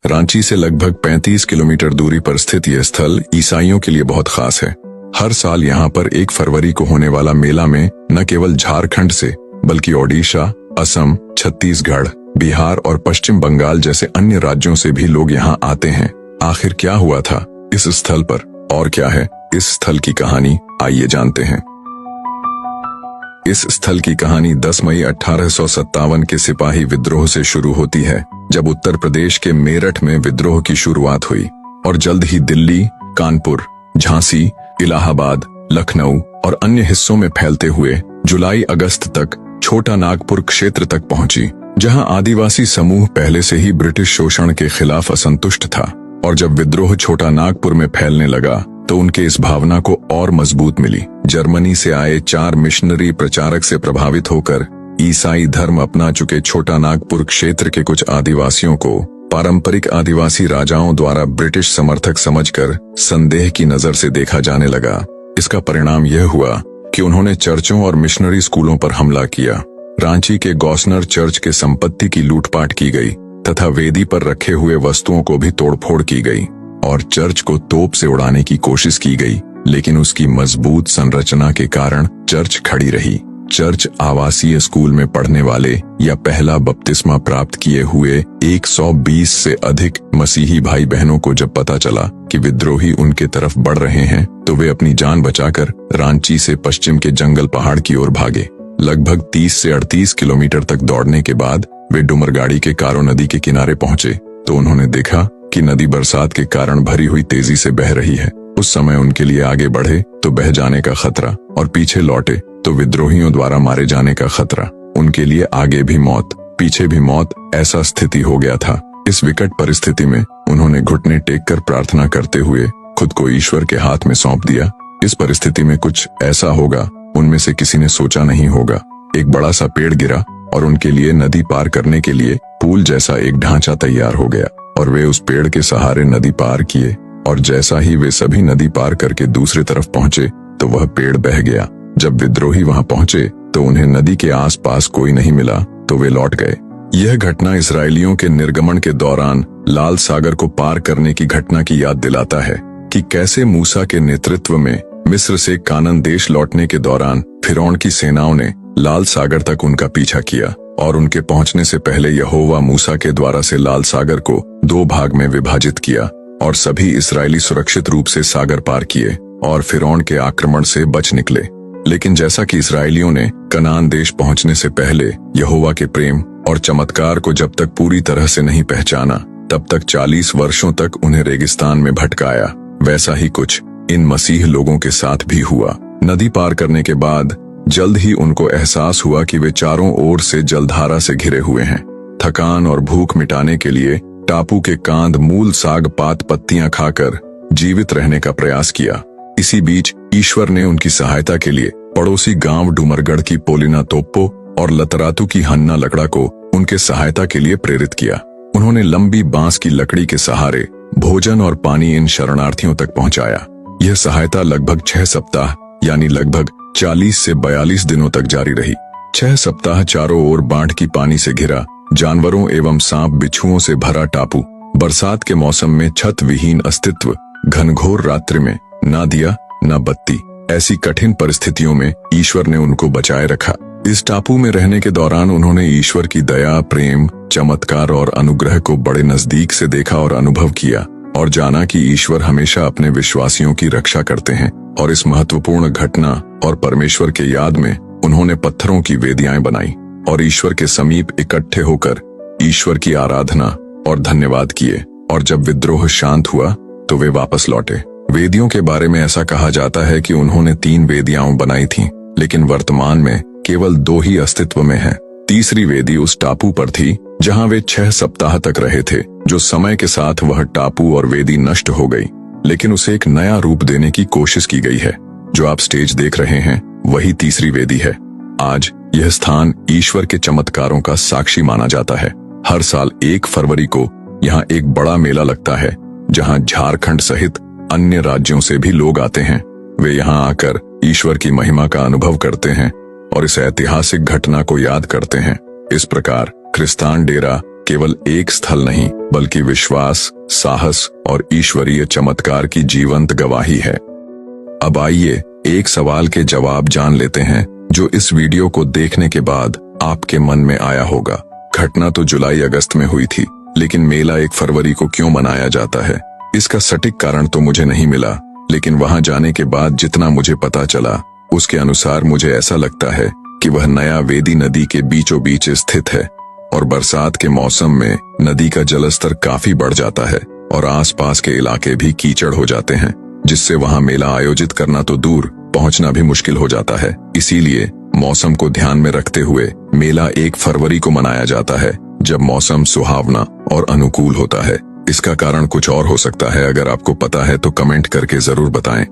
रांची से लगभग 35 किलोमीटर दूरी पर स्थित यह स्थल ईसाइयों के लिए बहुत खास है। हर साल यहाँ पर 1 फरवरी को होने वाला मेला में न केवल झारखंड से बल्कि ओडिशा, असम, छत्तीसगढ़, बिहार और पश्चिम बंगाल जैसे अन्य राज्यों से भी लोग यहाँ आते हैं। आखिर क्या हुआ था इस स्थल पर और क्या है इस स्थल की कहानी, आइए जानते हैं। इस स्थल की कहानी 10 मई 1857 के सिपाही विद्रोह से शुरू होती है, जब उत्तर प्रदेश के मेरठ में विद्रोह की शुरुआत हुई और जल्द ही दिल्ली, कानपुर, झांसी, इलाहाबाद, लखनऊ और अन्य हिस्सों में फैलते हुए जुलाई-अगस्त तक छोटा नागपुर क्षेत्र तक पहुंची, जहां आदिवासी समूह पहले से ही ब्रिटिश शोषण के खिलाफ असंतुष्ट था। और जब विद्रोह छोटा नागपुर में फैलने लगा तो उनके इस भावना को और मजबूत मिली। जर्मनी से आए 4 मिशनरी प्रचारक से प्रभावित होकर ईसाई धर्म अपना चुके छोटा नागपुर क्षेत्र के कुछ आदिवासियों को पारंपरिक आदिवासी राजाओं द्वारा ब्रिटिश समर्थक समझकर संदेह की नजर से देखा जाने लगा। इसका परिणाम यह हुआ कि उन्होंने चर्चों और मिशनरी स्कूलों पर हमला किया। रांची के गौसनर चर्च के संपत्ति की लूटपाट की गई तथा वेदी पर रखे हुए वस्तुओं को भी तोड़फोड़ की गई और चर्च को तोप से उड़ाने की कोशिश की गई, लेकिन उसकी मजबूत संरचना के कारण चर्च खड़ी रही। चर्च आवासीय स्कूल में पढ़ने वाले या पहला बपतिस्मा प्राप्त किए हुए 120 से अधिक मसीही भाई बहनों को जब पता चला कि विद्रोही उनके तरफ बढ़ रहे हैं तो वे अपनी जान बचाकर रांची से पश्चिम के जंगल पहाड़ की ओर भागे। लगभग 30 से 38 किलोमीटर तक दौड़ने के बाद वे डुमरगाड़ी के कारो नदी के किनारे पहुंचे तो उन्होंने देखा कि नदी बरसात के कारण भरी हुई तेजी से बह रही है। उस समय उनके लिए आगे बढ़े तो बह जाने का खतरा और पीछे लौटे तो विद्रोहियों द्वारा मारे जाने का खतरा। उनके लिए आगे भी मौत, पीछे भी मौत, ऐसा स्थिति हो गया था। इस विकट परिस्थिति में उन्होंने घुटने टेककर प्रार्थना करते हुए खुद को ईश्वर के हाथ में सौंप दिया। इस परिस्थिति में कुछ ऐसा होगा उनमें से किसी ने सोचा नहीं होगा। एक बड़ा सा पेड़ गिरा और उनके लिए नदी पार करने के लिए पुल जैसा एक ढांचा तैयार हो गया और वे उस पेड़ के सहारे नदी पार किए। और जैसा ही वे सभी नदी पार करके दूसरी तरफ पहुंचे तो वह पेड़ बह गया। जब विद्रोही वहां पहुंचे तो उन्हें नदी के आसपास कोई नहीं मिला तो वे लौट गए। यह घटना इसराइलियों के निर्गमन के दौरान लाल सागर को पार करने की घटना की याद दिलाता है कि कैसे मूसा के नेतृत्व में मिस्र से कानान देश लौटने के दौरान फिरौन की सेनाओं ने लाल सागर तक उनका पीछा किया और उनके पहुंचने से पहले यहोवा मूसा के द्वारा से लाल सागर को 2 भाग में विभाजित किया और सभी इसराइली सुरक्षित रूप से सागर पार किए और फिरौन के आक्रमण से बच निकले। लेकिन जैसा कि इसराइलियों ने कनान देश पहुंचने से पहले यहोवा के प्रेम और चमत्कार को जब तक पूरी तरह से नहीं पहचाना तब तक 40 वर्षों तक उन्हें रेगिस्तान में भटकाया, वैसा ही कुछ इन मसीह लोगों के साथ भी हुआ। नदी पार करने के बाद जल्द ही उनको एहसास हुआ कि वे चारों ओर से जलधारा से घिरे हुए हैं। थकान और भूख मिटाने के लिए टापू के कांद मूल साग पात पत्तियां खाकर जीवित रहने का प्रयास किया। इसी बीच ईश्वर ने उनकी सहायता के लिए पड़ोसी गांव डुमरगढ़ की पोलिना तोप्पो और लतरातू की हन्ना लकड़ा को उनके सहायता के लिए प्रेरित किया। उन्होंने लंबी बांस की लकड़ी के सहारे भोजन और पानी इन शरणार्थियों तक पहुंचाया। यह सहायता लगभग 6 सप्ताह यानी लगभग 40 से 42 दिनों तक जारी रही। 6 सप्ताह चारों ओर बाढ़ की पानी से घिरा, जानवरों एवं सांप बिच्छुओं से भरा टापू, बरसात के मौसम में छत विहीन अस्तित्व, घनघोर रात्रि में ना दिया ना बत्ती, ऐसी कठिन परिस्थितियों में ईश्वर ने उनको बचाए रखा। इस टापू में रहने के दौरान उन्होंने ईश्वर की दया, प्रेम, चमत्कार और अनुग्रह को बड़े नजदीक से देखा और अनुभव किया और जाना कि ईश्वर हमेशा अपने विश्वासियों की रक्षा करते हैं। और इस महत्वपूर्ण घटना और परमेश्वर के याद में उन्होंने पत्थरों की वेदियाएं बनाई और ईश्वर के समीप इकट्ठे होकर ईश्वर की आराधना और धन्यवाद किए। और जब विद्रोह शांत हुआ तो वे वापस लौटे। वेदियों के बारे में ऐसा कहा जाता है कि उन्होंने 3 वेदियां बनाई थीं, लेकिन वर्तमान में केवल 2 ही अस्तित्व में हैं। तीसरी वेदी उस टापू पर थी जहां वे 6 सप्ताह तक रहे थे। जो समय के साथ वह टापू और वेदी नष्ट हो गई, लेकिन उसे एक नया रूप देने की कोशिश की गई है। जो आप स्टेज देख रहे हैं वही तीसरी वेदी है। आज यह स्थान ईश्वर के चमत्कारों का साक्षी माना जाता है। हर साल 1 फरवरी को यहाँ एक बड़ा मेला लगता है जहाँ झारखंड सहित अन्य राज्यों से भी लोग आते हैं। वे यहाँ आकर ईश्वर की महिमा का अनुभव करते हैं और इस ऐतिहासिक घटना को याद करते हैं। इस प्रकार क्रिस्तान डेरा केवल एक स्थल नहीं बल्कि विश्वास, साहस और ईश्वरीय चमत्कार की जीवंत गवाही है। अब आइए एक सवाल के जवाब जान लेते हैं जो इस वीडियो को देखने के बाद आपके मन में आया होगा। घटना तो जुलाई अगस्त में हुई थी, लेकिन मेला 1 फरवरी को क्यों मनाया जाता है? इसका सटीक कारण तो मुझे नहीं मिला, लेकिन वहां जाने के बाद जितना मुझे पता चला उसके अनुसार मुझे ऐसा लगता है कि वह नया वेदी नदी के बीचों बीच स्थित है और बरसात के मौसम में नदी का जलस्तर काफी बढ़ जाता है और आसपास के इलाके भी कीचड़ हो जाते हैं, जिससे वहां मेला आयोजित करना तो दूर, पहुंचना भी मुश्किल हो जाता है। इसीलिए मौसम को ध्यान में रखते हुए मेला 1 फरवरी को मनाया जाता है, जब मौसम सुहावना और अनुकूल होता है। इसका कारण कुछ और हो सकता है। अगर आपको पता है तो कमेंट करके जरूर बताएं।